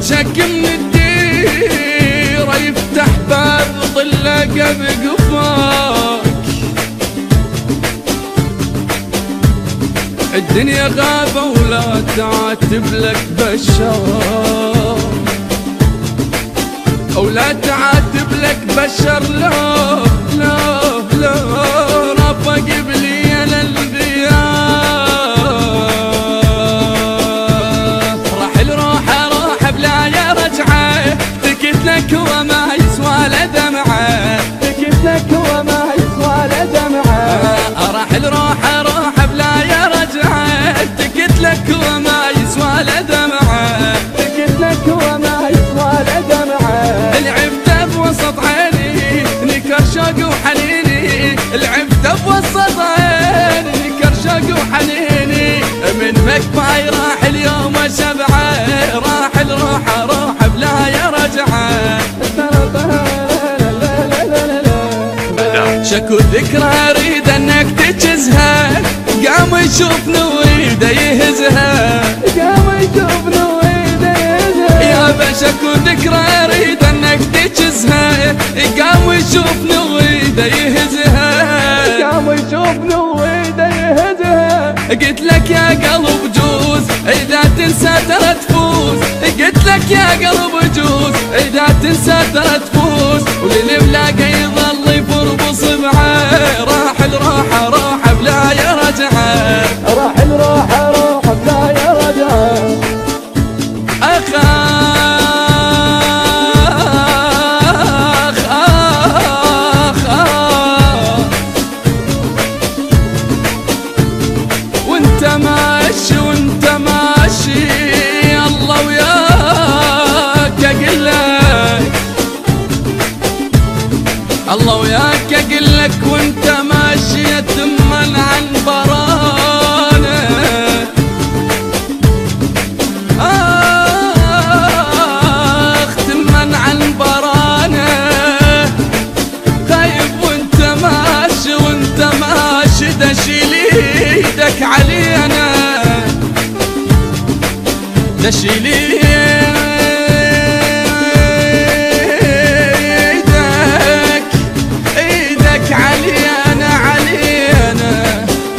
شك من الديرة يفتح باب طلقه بقفاك. الدنيا غابة ولا تعاتب لك بشر، ولا تعاتب لك بشر. لا لا لا رافق بلي الانبياء. راحل روح بلا يا رجعه، تكت لك وما يسوى له دمعه، تكت لك وما يسوى له دمعه. راحل روح بلا يا رجعه، تكت لك وما يسوى له دمعه، تكت لك وما يسوى له دمعه. العبته بوسط عيني نكر شوق وحنيني، العبته بوسط عيني نكر شوق وحنيني. من مكفاي راح اليوم شبعه، راحل روح بلا يا رجعه. شكو ذكرى اريد انك تجزها، قام يشوف نوريده يهزها، قام يشوف نوريده يهزها. يابا شكو ذكرى اريد انك تجزها، قام يشوف نوريده يهزها، قام يشوف نوريده يهزها. قلت لك يا قلب جوز اذا تنسى ترى تفوز، قلت لك يا قلب جوز اذا تنسى ترى تفوز. واللي ملاقى يظل يفر بصبعه، راحل روح بلا يا رجعه، راحل روح بلا يا رجعه. اخ اخ اخ وانت ماشي وانت ماشي الله وياك اقلك، الله وياك اقلك وانت ماشي تمن عن برانه. اخ تمن عن برانه، خايف وانت ماشي وانت ماشي دشيل ايدك علينا، دشيل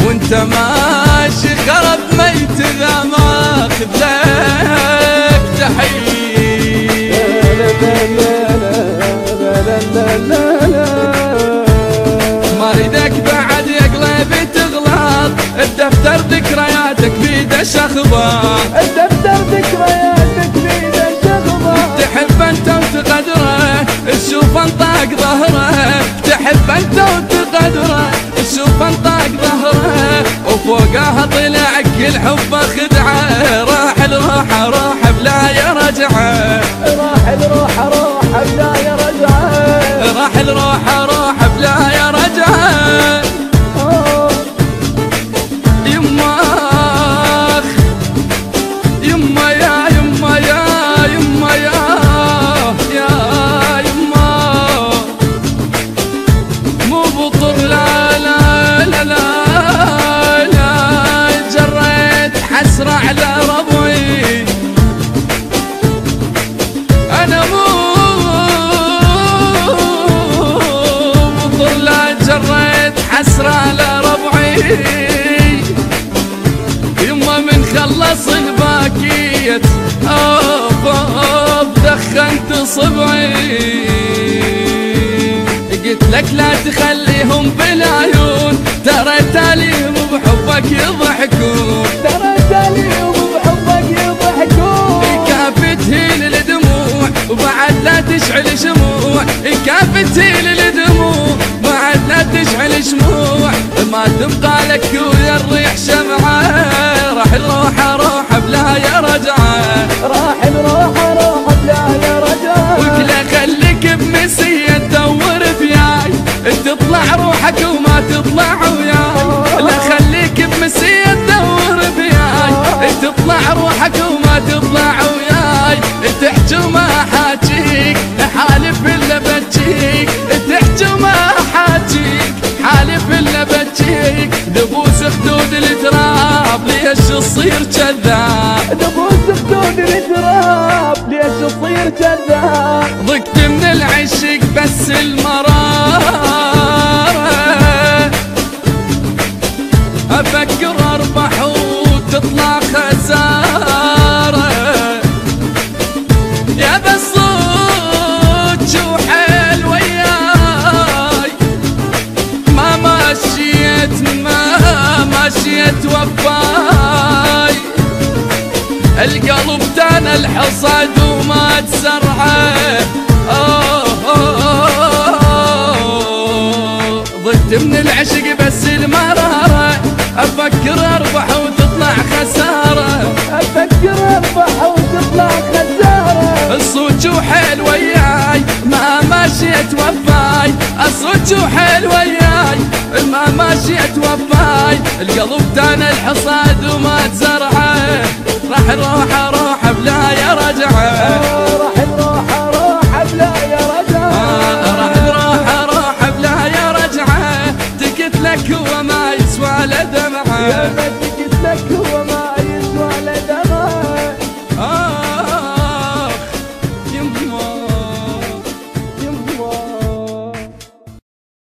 وانت ماشي خرب ميت ذا ماخذ لك تحية. ما ريدك بعد يا قلبي تغلط، الدفتر ذكرياتك بيده شخبط، الدفتر ذكرياتك بيده شخبط. تحب انت وتقدره تشوف انطاق ظهره، تحب انت وتقدره تشوف انطاق ظهره. وفوقها طلع كل حبه خدعه، راحل روح بلا يا رجعه، راحل روح بلا يا رجعه، راحل روح بلا يا رجعه. يما يما يا يما يا يما يا يا يما مو بطر لا لا لا لا لا جريت حسرة على ربعي. أنا مو بطر لا جريت حسرة على ربعي. يما من خلص الباكيت دخنت صبعي. قلت لك لا تخليهم بالعيون، ترى تاليهم بحبك يضحكون، ترى تاليهم بحبك يضحكون. كافي تهيل الدموع وبعد لا تشعل شموع، كافي تهيل الدموع بعد لا تشعل شموع. ما تبقى لك ويا الريح شمعة، راحل روح بلا يا رجعه، راحل روح بلا يا رجعه. وكلا خليك بمسية تدور فياي، تطلع روحك وما تطلع وياي. لا خليك بمسية تدور فياي، تطلع روحك وما تطلع وياي. تحكي وما حاجيك حالف الا بجيك، تحكي وما حاجيك حالف الا بجيك. دبوس خدود التراب ليش تصير كذاب، دبوس خدود التراب ليش وكذاب. ضقت من العشق بس المرارة، افكر اربح وتطلع خسارة. يا بس صوت وحيل وياي، ما مشيت وفاي. القلب تان الحصاد وما تسرعه. ضقت من العشق بس المرارة، افكر اربح وتطلع خسارة. افكر اربح وتطلع خسارة. الصوت وحيل وياي ما مشيت وفاي. الصوت وحيل وياي ما مشيت وفاي. القلب تان الحصاد وما تزرعه. راح اروح بلا يا رجعه.